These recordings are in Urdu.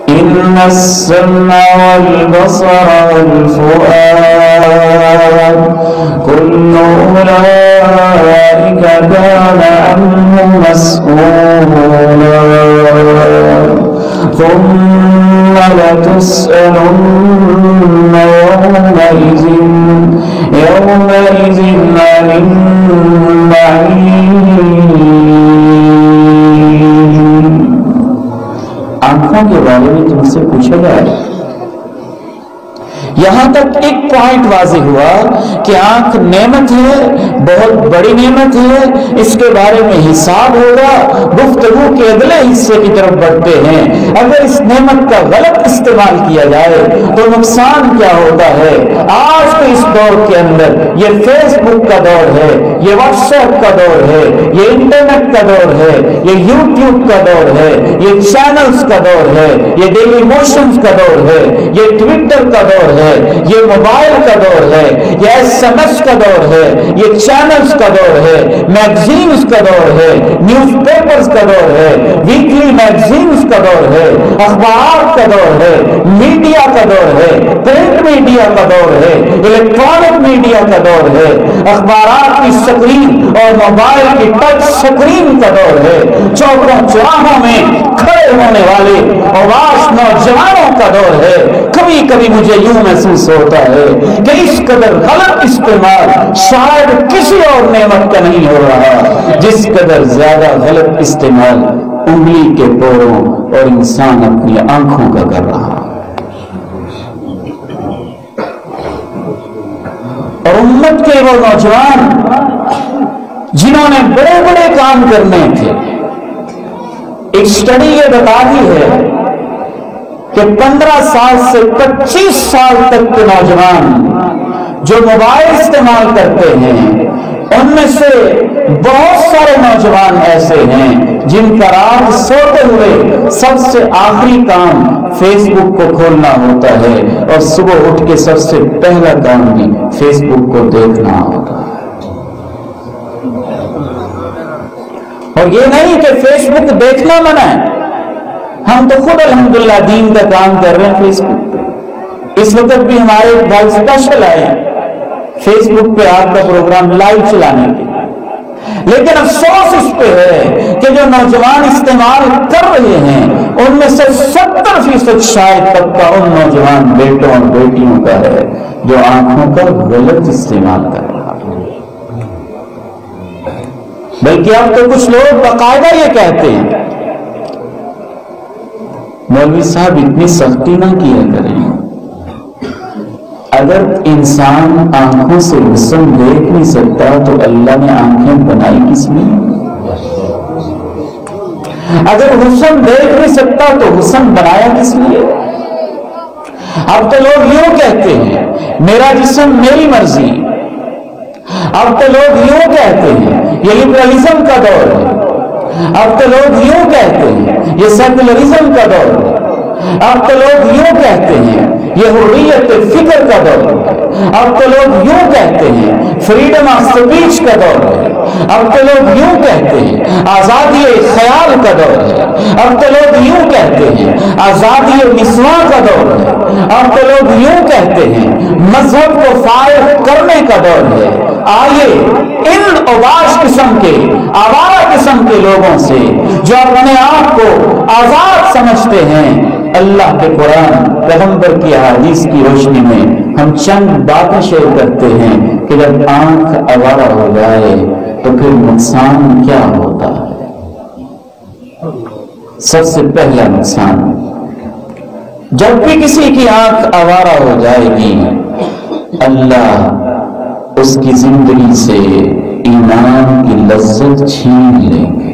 إن السمع والبصر والفؤاد كل أولئك كان عنه مسؤولا ثم لتسألن يومئذ عن النعيم. آنکھوں کے بارے میں تم سے پوچھا جائے. یہاں تک ایک پوائنٹ واضح ہوا کہ آنکھ نعمت ہے، بہت بڑی نعمت ہے، اس کے بارے میں حساب ہوگا. گفتگو کے اگلے حصے کی طرف بڑھتے ہیں. اگر اس نعمت کا غلط استعمال کیا جائے تو نقصان کیا ہوتا ہے. آج کے اس دور کے اندر یہ فیس بک کا دور ہے، یہ واٹس ایپ کا دور ہے، یہ انٹرنیٹ کا دور ہے، یہ یوٹیوب کا دور ہے، یہ چینلز کا دور ہے، یہ ڈیلی موشنز کا دور ہے، یہ ٹویٹر کا دور ہے، یہ موبائل کا دور ہے، یہ ایس ایم ایس کا دور ہے، یہ چینلز کا دور ہے، میگزینز کا دور ہے، نیوز پیپرز کا دور ہے، ویکلی میگزینز کا دور ہے، اخبارات کا دور ہے، میڈیا کا دور ہے، پرنٹ میڈیا کا دور ہے، الیکٹرانک میڈیا کا دور ہے، اخبارات کی سکرین اور موبائل کی ٹچ سکرین کا دور ہے، چوکوں چوراہوں میں کھڑے ہونے والے آواز نوجوانوں کا دور ہے. کبھی کبھی مجھے یوں محسوس ہوتا ہے کہ اس قدر غلط استعمال شاید کسی اور نعمت کا نہیں ہو رہا جس قدر زیادہ غلط استعمال انگلی کے پوروں اور انسان اپنی آنکھوں کا کر رہا. اور امت کے وہ نوجوان جنہوں نے بڑے بڑے کام کرنے تھے، ایک سٹڈی یہ بتاتی ہے کہ 15 سال سے 25 سال تک کے نوجوان جو موبائل استعمال کرتے ہیں ان میں سے بہت سارے نوجوان ایسے ہیں جن کا رات سوتے ہوئے سب سے آخری کام فیس بک کو کھولنا ہوتا ہے اور صبح اٹھ کے سب سے پہلا کام بھی فیس بک کو دیکھنا ہوتا ہے. اور یہ نہیں کہ فیس بک دیکھنا منع ہے، ہم تو خود الحمدللہ دین کا کام کر رہے ہیں فیس بک پہ. اس وقت بھی ہمارے بھائی اسپیشل آئے ہیں فیس بک پہ آپ کا پروگرام لائیو چلانے کے. لیکن افسوس اس پہ ہے کہ جو نوجوان استعمال کر رہے ہیں ان میں سے 70% شاید پکا ان نوجوان بیٹوں اور بیٹیوں کا ہے جو آنکھوں کا غلط استعمال کر رہا ہے. بلکہ اب تو کچھ لوگ باقاعدہ یہ کہتے ہیں مولوی صاحب اتنی سختی نہ کیا کریں، اگر انسان آنکھوں سے حسن دیکھ نہیں سکتا تو اللہ نے آنکھیں بنائی کس لیے؟ اگر حسن دیکھ نہیں سکتا تو حسن بنایا کس لیے؟ اب تو لوگ یوں کہتے ہیں میرا جسم میری مرضی. اب تو لوگ یوں کہتے ہیں یہ لبرلزم کا دور ہے. اب تو لوگ یوں کہتے ہیں یہ سیکولرزم کا دور ہے. اب تو لوگ یوں کہتے ہیں یہ حریت فکر کا دور ہے. اب تو لوگ یوں کہتے ہیں فریڈم آف اسپیچ کا دور ہے. اب تو لوگ یوں کہتے ہیں آزادی خیال کا دور ہے. اب تو لوگ یوں کہتے ہیں آزادی نسواں کا دور ہے. اب تو لوگ یوں کہتے ہیں مذہب کو فارغ کرنے کا دور ہے. آئیے ان اوباش قسم کے آوارہ قسم کے لوگوں سے جو اپنے آپ کو آزاد سمجھتے ہیں اللہ کے قرآن پیغمبر کی احادیث کی روشنی میں ہم چند باتیں شیئر کرتے ہیں کہ جب آنکھ آوارہ ہو جائے تو پھر نقصان کیا ہوتا ہے. سب سے پہلا نقصان جب بھی کسی کی آنکھ آوارہ ہو جائے گی اللہ اس کی زندگی سے ایمان کی لذت چھین لیں گے.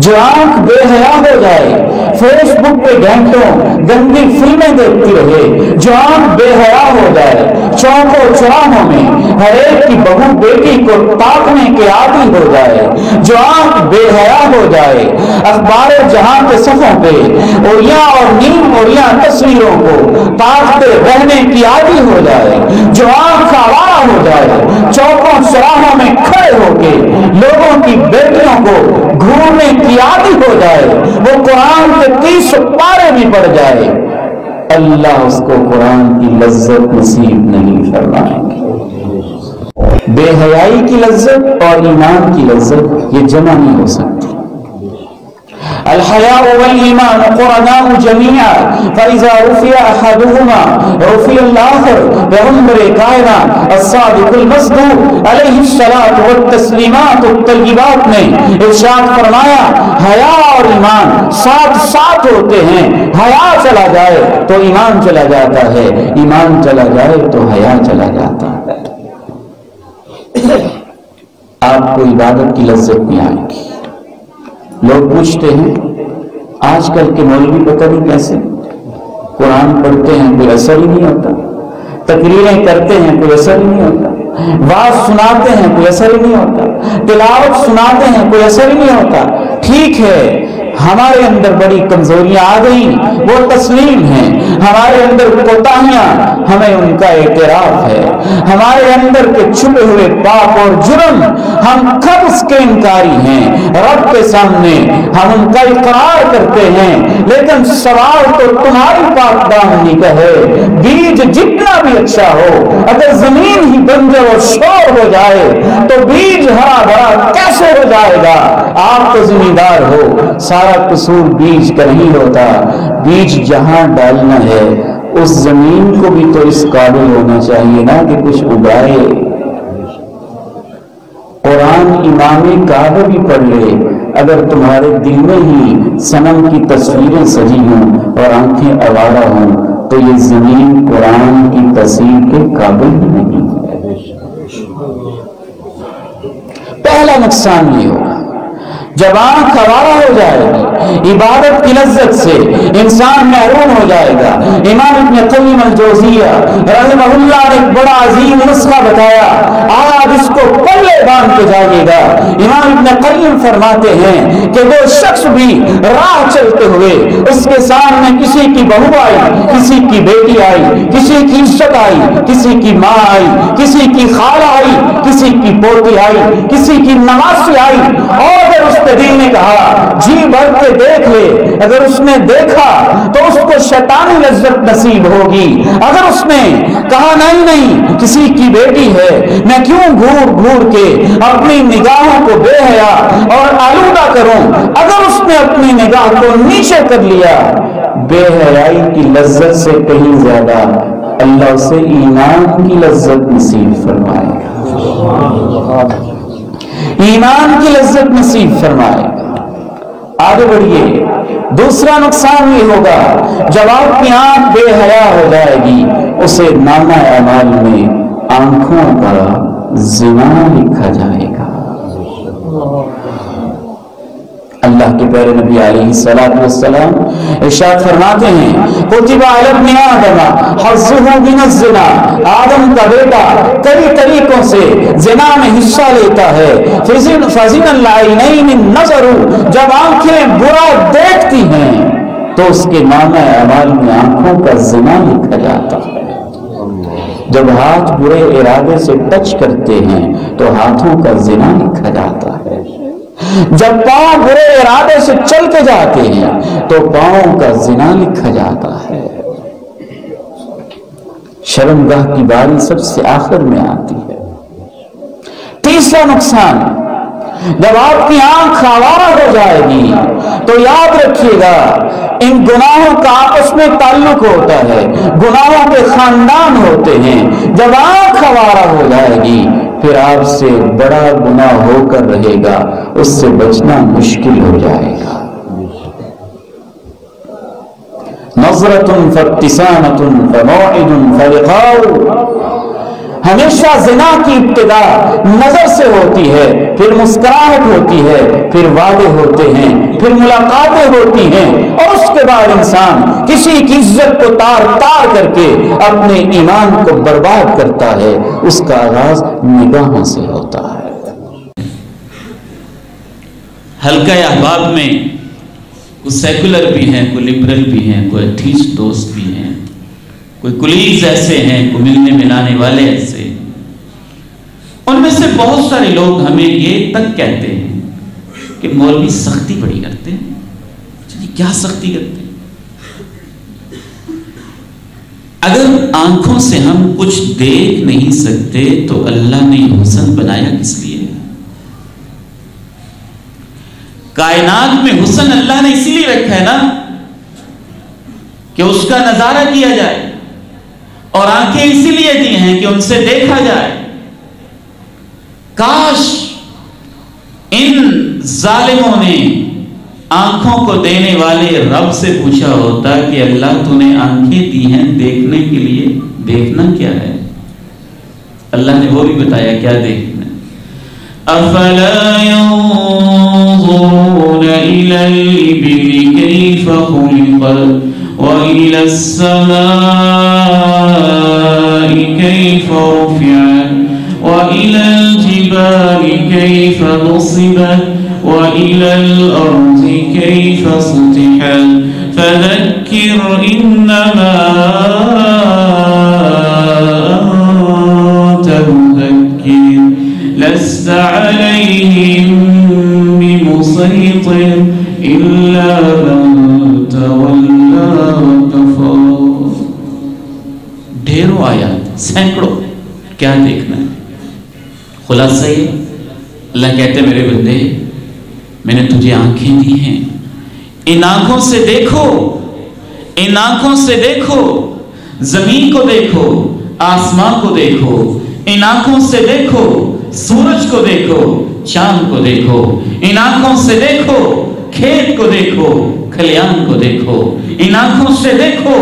جو آنکھ بے حیا ہو جائے فیس بک پہ گھنٹوں گندی فلمیں دیکھتی رہے، جو آنکھ بے حیا ہو جائے چوکوں چوراہوں میں ہر ایک کی بہو بیٹی کو تاکنے کے عادی ہو جائے، جو آنکھ بے حیا ہو جائے اخبار جہاں کے صفحوں پہ اوریاں اور نیم اوریاں تصویروں کو تاکتے رہنے کی عادی ہو جائے، جو آنکھ آوارہ ہو جائے چوکوں چوراہوں میں کھڑے ہو کے لوگوں کی بیٹیوں کو ڈھونڈنے کی عادی ہو جائے، وہ قرآن کے 30 پارے بھی پڑھ جائے، اللہ اس کو قرآن کی لذت نصیب نہیں فرمائیں گے۔ بے حیائی کی لذت اور ایمان کی لذت یہ جمع نہیں ہو سکتی۔ الحیاء والایمان قرناء جميعا فاذا رفع احدهما رفع الاخر۔ پیغمبر کائنات الصادق المصدوق علیہ الصلوۃ والتسلیمات الطیبات نے ارشاد فرمایا حیا اور ایمان ساتھ ساتھ ہوتے ہیں۔ حیا چلا جائے تو ایمان چلا جاتا ہے، ایمان چلا جائے تو حیا چلا جاتا ہے۔ آپ کو عبادت کی لذت نہیں آئے گی۔ لوگ پوچھتے ہیں آج کل کے مولوی پتہ نہیں کیسے قرآن پڑھتے ہیں کوئی اثر ہی نہیں ہوتا، تقریریں کرتے ہیں کوئی اثر ہی نہیں ہوتا، واعظ سناتے ہیں کوئی اثر ہی نہیں ہوتا، تلاوت سناتے ہیں کوئی اثر ہی نہیں ہوتا۔ ٹھیک ہے، ہمارے اندر بڑی کمزوریاں آ گئی، وہ تسلیم ہیں، ہمارے اندر کوتاہیاں ہمیں ان کا اعتراف ہے، ہمارے اندر کے چھپے ہوئے پاپ اور جرم ہم کب اس کے انکاری ہیں، رب کے سامنے ہم ان کا اقرار کرتے ہیں۔ لیکن سوال تو تمہاری پاک دامنی کا ہے، بیج جتنا بھی اچھا ہو اگر زمین ہی بنجر اور شور ہو جائے تو بیج ہرا بھرا کیسے ہو جائے گا؟ آپ تو ذمہ دار ہو، سارا قصور بیج کا نہیں ہوتا، بیج جہاں ڈالنا ہے اس زمین کو بھی تو اس قابل ہونا چاہیے نا کہ کچھ اگائے۔ قرآن امام کعبہ بھی پڑھ لے، اگر تمہارے دل میں ہی صنم کی تصویریں سجی ہوں اور آنکھیں آوارہ ہوں تو یہ زمین قرآن کی تصویر کے قابل بھی نہیں ہے۔ پہلا نقصان یہ ہوگا جب آنکھ آوارہ ہو جائے گی، عبادت کی لذت سے انسان محروم ہو جائے گا۔ امام ابن قیم الجوزیہ رحمہ اللہ نے ایک بڑا عظیم نسخہ بتایا، آپ اس کو پلے باندھ کے جائیے گا۔ امام ابن قیم فرماتے ہیں کہ وہ شخص بھی راہ چلتے ہوئے اس کے سامنے کسی کی بہو آئی، کسی کی بیٹی آئی، کسی کی عزت آئی، کسی کی ماں آئی، کسی کی خالہ آئی، کسی کی پوتی آئی، کسی کی نواسی آئی، اور اگر اس دل نے کہا جی بھر کے دیکھ لے، اگر اس نے دیکھا تو اس کو شیطانی لذت نصیب ہوگی۔ اگر اس نے کہا نہیں نہیں کسی کی بیٹی ہے، میں کیوں گھور گھور کے اپنی نگاہوں کو بے حیا اور آلودہ کروں، اگر اس نے اپنی نگاہ کو نیچے کر لیا، بے حیائی کی لذت سے کہیں زیادہ اللہ اسے ایمان کی لذت نصیب فرمائے گا، ایمان کی لذت نصیب فرمائے گا۔ آگے بڑھیے، دوسرا نقصان یہ ہوگا جب آپ کی آنکھ بے حیا ہو جائے گی، اسے نامہ اعمال میں آنکھوں کا زنا لکھا جائے گا۔ اللہ کے پیارے نبی علیہ الصلوۃ والسلام ارشاد فرماتے ہیں کتب علی ابن آدم حظہ من الزنا، آدم کا بیٹا کئی طریقوں سے زنا میں حصہ لیتا ہے۔ فزن العینین النظر، جب آنکھیں برا دیکھتی ہیں تو اس کے نامہ اعمال میں آنکھوں کا زنا لکھا جاتا ہے۔ جب ہاتھ برے ارادے سے ٹچ کرتے ہیں تو ہاتھوں کا زنا لکھا جاتا ہے۔ جب پاؤں برے ارادے سے چل کے جاتے ہیں تو پاؤں کا زنا لکھا جاتا ہے۔ شرمگاہ کی باری سب سے آخر میں آتی ہے۔ تیسرا نقصان، جب آپ کی آنکھ آوارہ ہو جائے گی تو یاد رکھیے گا ان گناہوں کا آپس میں تعلق ہوتا ہے، گناہوں کے خاندان ہوتے ہیں۔ جب آنکھ آوارہ ہو جائے گی پھر آپ سے بڑا گناہ ہو کر رہے گا، اس سے بچنا مشکل ہو جائے گا۔ نظرۃ فابتسامۃ فموعد فلقاء، ہمیشہ زنا کی ابتدا نظر سے ہوتی ہے، پھر مسکراہٹ ہوتی ہے، پھر وعدے ہوتے ہیں، پھر ملاقاتیں ہوتی ہیں، اور اس کے بعد انسان کسی کی عزت کو تار تار کر کے اپنے ایمان کو برباد کرتا ہے۔ اس کا آغاز نگاہوں سے ہوتا ہے۔ حلقہ احباب میں کوئی سیکولر بھی ہیں، کوئی لبرل بھی ہیں، کوئی ایتھیسٹ دوست بھی ہیں، کوئی کولیگز ایسے ہیں، کوئی ملنے ملانے والے ایسے، ان میں سے بہت سارے لوگ ہمیں یہ تک کہتے ہیں کہ مولوی سختی بڑی کرتے ہیں. کیا سختی کرتے ہیں؟ اگر آنکھوں سے ہم کچھ دیکھ نہیں سکتے تو اللہ نے حسن بنایا کس لیے؟ کائنات میں حسن اللہ نے اسی لیے رکھا ہے نا کہ اس کا نظارہ کیا جائے، اور آنکھیں اسی لیے دی ہیں کہ ان سے دیکھا جائے. کاش ان ظالموں نے آنکھوں کو دینے والے رب سے پوچھا ہوتا کہ اللہ تو نے آنکھیں دی ہیں دیکھنے کے لیے، دیکھنا کیا ہے؟ اللہ نے وہ بھی بتایا کیا دیکھنا. افلا ينظرون الى الابل كيف خلقت والى السماء كيف رفعت والى الجبال كيف نصبت وإلى الأرض كيف سطحت فذكر إنما أنت مذكر لست عليهم بمسيطر إلا من تولى وكفر. ڈھیروں آیات، سینکڑوں. کیا دیکھنا ہے؟ خلاصہ یہ اللہ کہتے میرے بندے میں نے تجھے آنکھیں دی ہیں، ان آنکھوں سے دیکھو، ان آنکھوں سے دیکھو، زمین کو دیکھو، آسمان کو دیکھو، ان آنکھوں سے دیکھو، سورج کو دیکھو، چاند کو دیکھو، ان آنکھوں سے دیکھو، کھیت کو دیکھو، کھلیان کو دیکھو، ان آنکھوں سے دیکھو،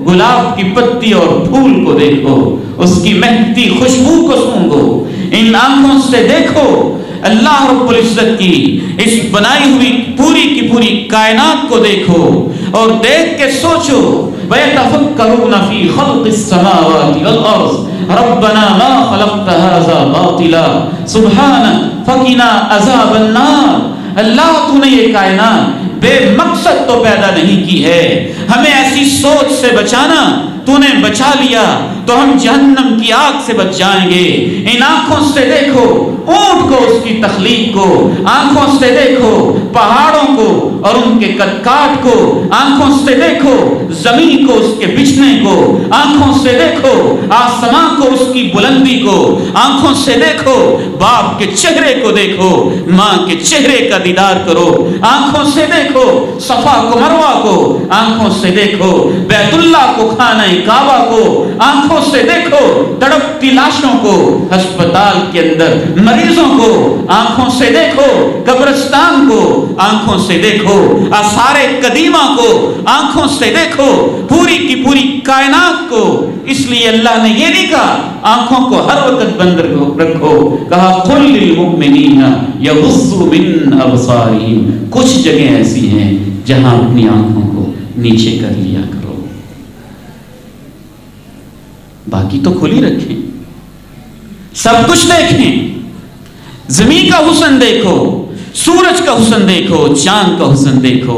گلاب کی پتی اور پھول کو دیکھو، اس کی مہکتی خوشبو کو سونگو، ان آنکھوں سے دیکھو اللہ رب العزت کی اس بنائی ہوئی پوری کی پوری کائنات کو دیکھو اور دیکھ کے سوچو. وَيَتَفَكَّرُونَ فِي خَلْقِ السَّمَاوَاتِ وَالْأَرْضِ رَبَّنَا مَا خَلَقْتَ هَذَا بَاطِلًا سُبْحَانَكَ فَقِنَا عَذَابَ النَّارِ. اللہ تو نے یہ کائنات بے مقصد تو پیدا نہیں کی ہے، ہمیں ایسی سوچ سے بچانا، تو نے بچا لیا تو ہم جہنم کی آگ سے بچ جائیں گے. ان آنکھوں سے دیکھو اونٹ کو، اس کی تخلیق کو، آنکھوں سے دیکھو پہاڑوں کو اور ان کے قد کاٹ کو، آنکھوں سے دیکھو زمین کو، اس کے بچھنے کو، آنکھوں سے دیکھو آسمان کو، اس کی بلندی کو، آنکھوں سے دیکھو باپ کے چہرے کو، دیکھو ماں کے چہرے کا دیدار کرو، آنکھوں سے دیکھو صفا کو مروہ کو، آنکھوں سے دیکھو بیت اللہ کو، خانہ کعبہ کو، آنکھوں سے دیکھو تڑپتی لاشوں کو ہسپتال کے اندر، مریضوں کو آنکھوں سے دیکھو، قبرستان کو آنکھوں سے دیکھو، آثار قدیمہ کو آنکھوں سے دیکھو، پوری کی پوری کائنات کو. اس لیے اللہ نے یہ نہیں کہا آنکھوں کو ہر وقت بند رکھو، کہا قل للمؤمنین یغضوا من ابصارہم. کچھ جگہیں ایسی ہیں جہاں اپنی آنکھوں کو نیچے کر لیا کرو، باقی تو کھلی رکھیں، سب کچھ دیکھیں. زمین کا حسن دیکھو، سورج کا حسن دیکھو، چاند کا حسن دیکھو،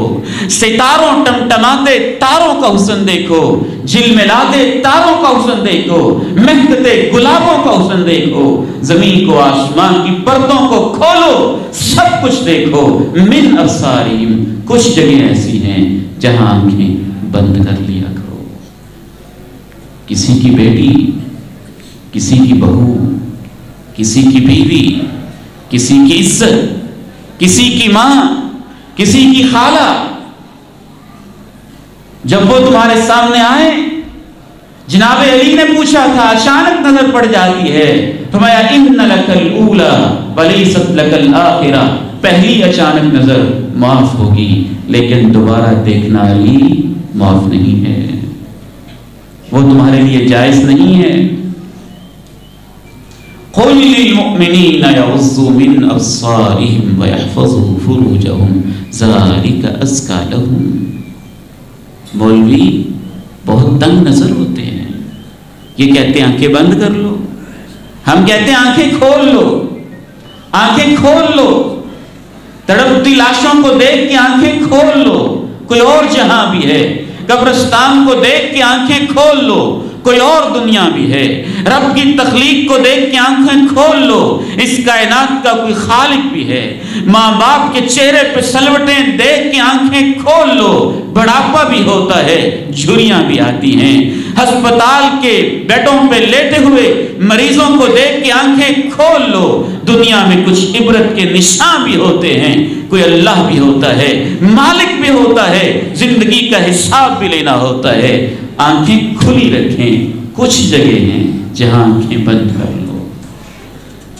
ستاروں ٹمٹماتے تاروں کا حسن دیکھو، جھلملاتے تاروں کا حسن دیکھو، مہکتے گلابوں کا حسن دیکھو، زمین کو، آسمان کی پردوں کو کھولو، سب کچھ دیکھو. من ابصارہم. کچھ جگہیں ایسی ہیں جہاں آنکھیں بند کر لیا کرو. کسی کی بیٹی، کسی کی بہو، کسی کی بیوی، کسی کی عزت، کسی کی ماں، کسی کی خالہ، جب وہ تمہارے سامنے آئے، جناب علی نے پوچھا تھا، اچانک نظر پڑ جاتی ہے، فرمایا ان لک الاولی ولیست لک الاخرہ. پہلی اچانک نظر معاف ہوگی لیکن دوبارہ دیکھنا علی معاف نہیں ہے، وہ تمہارے لیے جائز نہیں ہے. قل للمؤمنین یغضوا من ابصارہم ویحفظوا فروجہم ذلک ازکی لہم. مولوی بہت تنگ نظر ہوتے ہیں، یہ کہتے ہیں آنکھیں بند کر لو، ہم کہتے ہیں آنکھیں کھول لو، آنکھیں کھول لو. تڑپتی لاشوں کو دیکھ کے آنکھیں کھول لو، کوئی اور جہاں بھی ہے، قبرستان کو دیکھ کے آنکھیں کھول لو، کوئی اور دنیا بھی ہے. رب کی تخلیق کو دیکھ کے آنکھیں کھول لو, اس کائنات کا کوئی خالق بھی ہے. ماں باپ کے چہرے پہ سلوٹیں دیکھ کے آنکھیں کھول لو, بڑھاپا بھی ہوتا ہے, جھریاں بھی آتی ہیں. ہسپتال کے بیڈوں پہ لیٹے ہوئے مریضوں کو دیکھ کے آنکھیں کھول لو, دنیا میں کچھ عبرت کے نشان بھی ہوتے ہیں. کوئی اللہ بھی ہوتا ہے, مالک بھی ہوتا ہے, زندگی کا حساب بھی لینا ہوتا ہے. آنکھیں کھلی رکھیں, کچھ جگہ ہیں جہاں آنکھیں بند کر لو.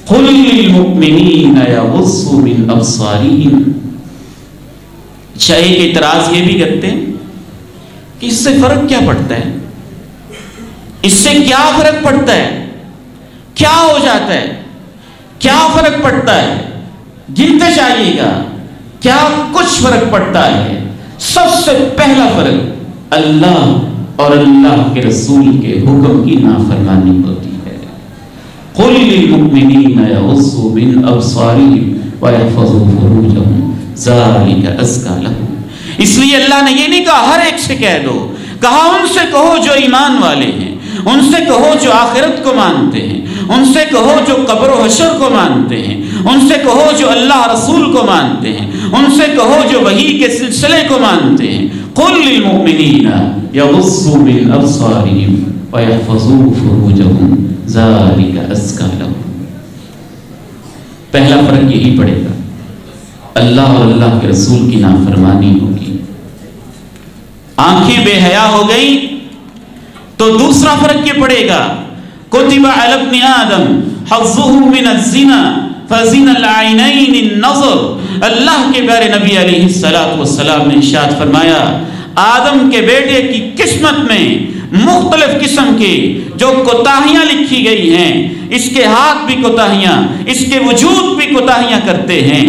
قُلْ لِلْمُؤْمِنِينَ يَغُضُّوا مِنْ أَبْصَارِهِمْ. ایک اعتراض یہ بھی کرتے ہیں کہ اس سے فرق کیا پڑتا ہے, اس سے کیا فرق پڑتا ہے, کیا ہو جاتا ہے, کیا فرق پڑتا ہے, گنتے جائیے گا, کیا کچھ فرق پڑتا ہے. سب سے پہلا فرق اللہ اور اللہ کے رسول کے حکم کی نافرمانی ہوتی ہے. قُلْ لِلْمُؤْمِنِينَ يَغُضُّوا مِنْ أَبْصَارِهِمْ وَيَحْفَظُوا فُرُوجَهُمْ ذَلِكَ أَزْكَىٰ لَهُمْ. اس لیے اللہ نے یہ نہیں کہا ہر ایک سے کہہ دو, کہا ان سے کہو جو ایمان والے ہیں, ان سے کہو جو آخرت کو مانتے ہیں, ان سے کہو جو قبر و حشر کو مانتے ہیں, ان سے کہو جو اللہ رسول کو مانتے ہیں, ان سے کہو جو وحی کے سلسلے کو مانتے ہیں. قُلْ لِلْمُؤْمِنِينَ يَغُضُّوا مِنْ أَبْصَارِهِمْ وَيَحْفَظُوا فُرُوجَهُمْ ذَلِكَ أَزْكَىٰ لَهُمْ. پہلا فرق یہی پڑے گا, اللہ اور اللہ کے رسول کی نافرمانی ہوگی. آنکھیں بے حیا ہو گئی تو دوسرا فرق یہ پڑے گا, کتب علی ابن آدم حظه من الزنا فزنا العینین النظر. اللہ کے پیارے نبی علیہ السلام نے ارشاد فرمایا, آدم کے بیٹے کی قسمت میں مختلف قسم کے جو کوتاہیاں لکھی گئی ہیں, اس کے ہاتھ بھی کوتاہیاں, اس کے وجود بھی کوتاہیاں کرتے ہیں.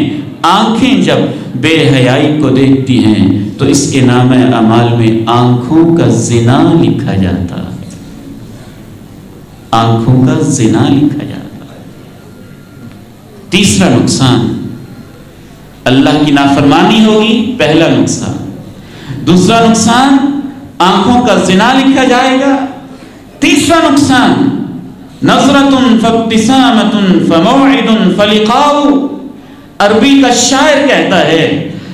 آنکھیں جب بے حیائی کو دیکھتی ہیں تو اس کے نام اعمال میں آنکھوں کا زنا لکھا جاتا ہے, آنکھوں کا زنا لکھا جاتا ہے. تیسرا نقصان, اللہ کی نافرمانی ہوگی, پہلا نقصان. دوسرا نقصان, آنکھوں کا زنا لکھا جائے گا. تیسرا نقصان, نظرۃ فابتسامۃ فموعد فلقاء. عربی کا شاعر کہتا ہے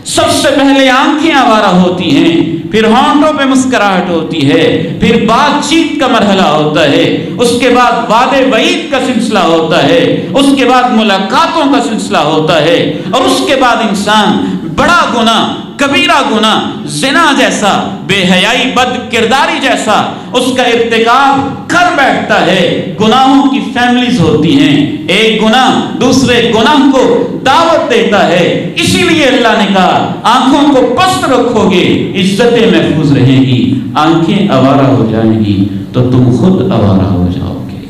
سب سے پہلے آنکھیں آوارہ ہوتی ہیں, پھر ہونٹوں پہ مسکراہٹ ہوتی ہے, پھر بات چیت کا مرحلہ ہوتا ہے, اس کے بعد وعدے وعید کا سلسلہ ہوتا ہے, اس کے بعد ملاقاتوں کا سلسلہ ہوتا ہے, اور اس کے بعد انسان بڑا گناہ, کبیرہ گناہ, زنا جیسا, بے حیائی, بد کرداری جیسا اس کا ارتکاب کر بیٹھتا ہے. گناہوں کی فیملیز ہوتی ہیں, ایک گناہ دوسرے گناہ کو دعوت دیتا ہے. اسی لیے اللہ نے کہا آنکھوں کو پست رکھو گے عزتیں محفوظ رہیں گی, آنکھیں آوارہ ہو جائیں گی تو تم خود آوارہ ہو جاؤ گے.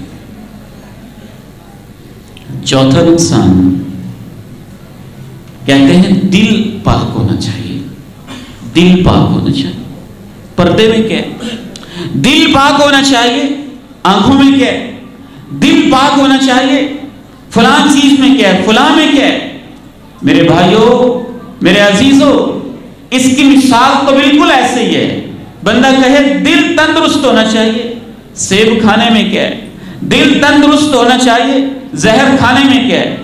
چوتھا نقصان, کہتے ہیں دل پاک ہونا چاہیے, دل پاک ہونا چاہیے. پردے میں کیا ہے؟ دل پاک ہونا چاہیے. آنکھوں میں کیا ہے؟ دل پاک ہونا چاہیے. فلان چیز میں کیا ہے, فلاں میں کیا ہے؟ میرے بھائیوں, میرے عزیزوں, اس کی مثال تو بالکل ایسے ہی ہے. بندہ کہے دل تندرست ہونا چاہیے, سیب کھانے میں کیا ہے؟ دل تندرست ہونا چاہیے. زہر کھانے میں کیا ہے؟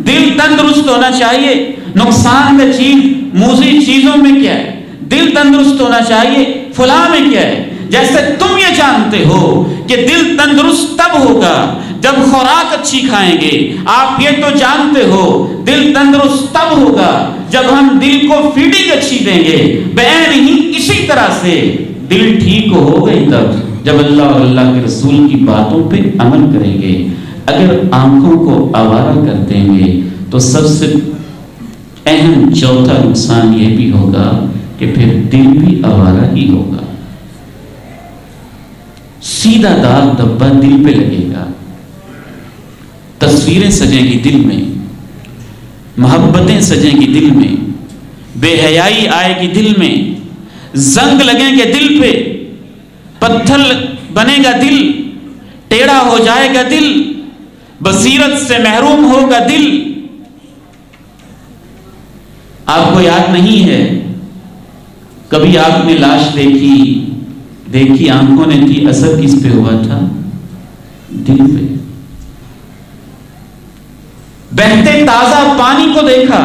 دل تندرست ہونا چاہیے. نقصان دہ چیز موذی چیزوں میں کیا ہے؟ دل تندرست ہونا چاہیے. فلاں میں کیا ہے؟ جیسے تم یہ جانتے ہو کہ دل تندرست تب ہوگا جب خوراک اچھی کھائیں گے. آپ یہ تو جانتے ہو دل تندرست تب ہوگا جب ہم دل کو فیڈنگ اچھی دیں گے. بعین ہی اسی طرح سے دل ٹھیک ہو گئی تب جب اللہ اور اللہ کے رسول کی باتوں پہ عمل کریں گے. اگر آنکھوں کو آوارہ کر دیں گے تو سب سے اہم چوتھا نقصان یہ بھی ہوگا کہ پھر دل بھی آوارہ ہی ہوگا. سیدھا داغ دھبا دل پہ لگے گا, تصویریں سجیں گی دل میں, محبتیں سجیں گی دل میں, بے حیائی آئے گی دل میں, زنگ لگیں گے دل پہ, پتھر بنے گا دل, ٹیڑھا ہو جائے گا دل, بصیرت سے محروم ہوگا دل. آپ کو یاد نہیں ہے کبھی آپ نے لاش دیکھی دیکھی آنکھوں نے کی، اثر کس پہ ہوا تھا؟ دل پہ۔ بہتے تازہ پانی کو دیکھا،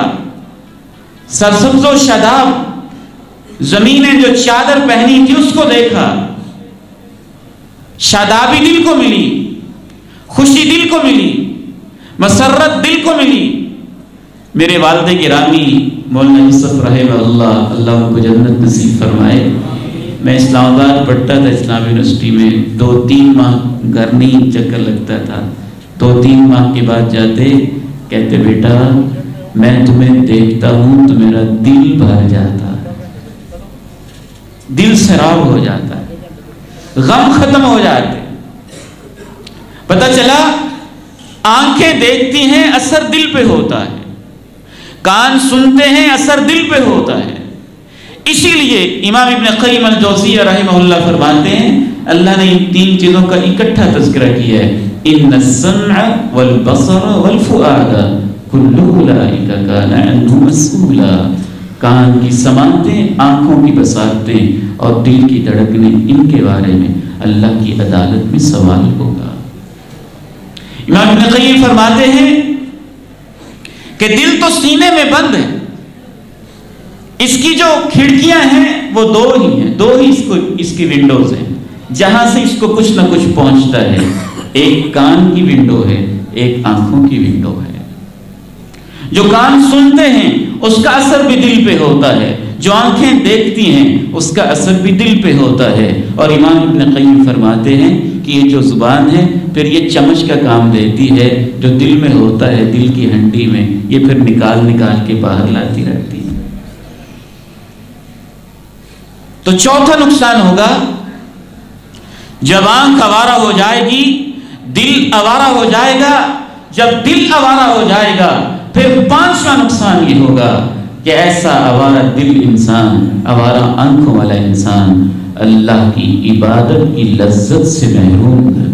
سرسبز و شاداب زمینیں جو چادر پہنی تھی اس کو دیکھا، شادابی دل کو ملی، خوشی دل کو ملی، مسرت دل کو ملی۔ میرے والد گرامی مولانا یوسف رحمہ اللہ، اللہ ان کو جنت نصیب فرمائے، میں اسلام آباد پڑھتا تھا اسلام یونیورسٹی میں، 2-3 ماہ گھر نہیں چکر لگتا تھا، 2-3 ماہ کے بعد جاتے، کہتے بیٹا میں تمہیں دیکھتا ہوں تو میرا دل بھر جاتا ہے، دل سیراب ہو جاتا ہے، غم ختم ہو جاتے۔ پتہ چلا آنکھیں دیکھتی ہیں اثر دل پہ ہوتا ہے، کان سنتے ہیں اثر دل پہ ہوتا ہے۔ اسی لیے امام ابن قیم الجوزیہ رحمہ اللہ فرماتے ہیں اللہ نے ان 3 چیزوں کا اکٹھا تذکرہ کیا ہے، ان السمع والبصر والفؤاد کل اولئک کان عنہ مسئولا۔ کان کی سماعتیں، آنکھوں کی بصارتیں اور دل کی دھڑکنیں، ان کے بارے میں اللہ کی عدالت میں سوال ہوگا۔ امام ابن قیم فرماتے ہیں کہ دل تو سینے میں بند ہے، اس کی جو کھڑکیاں ہیں وہ 2 ہی ہیں، 2 ہی اس کی ونڈوز ہیں جہاں سے اس کو کچھ نہ کچھ پہنچتا ہے، ایک کان کی ونڈو ہے، ایک آنکھوں کی ونڈو ہے۔ جو کان سنتے ہیں اس کا اثر بھی دل پہ ہوتا ہے، جو آنکھیں دیکھتی ہیں اس کا اثر بھی دل پہ ہوتا ہے۔ اور امام ابن قیم فرماتے ہیں کہ یہ جو زبان ہے پھر یہ چمچ کا کام دیتی ہے، جو دل میں ہوتا ہے دل کی ہنڈی میں، یہ پھر نکال کے باہر لاتی رہتی ہے۔ تو چوتھا نقصان ہوگا جب آنکھ آوارہ ہو جائے گی، دل آوارہ ہو جائے گا۔ جب دل آوارہ ہو جائے گا پھر 5واں نقصان یہ ہوگا کہ ایسا آوارہ دل انسان، آوارہ آنکھوں والا انسان اللہ کی عبادت کی لذت سے محروم کر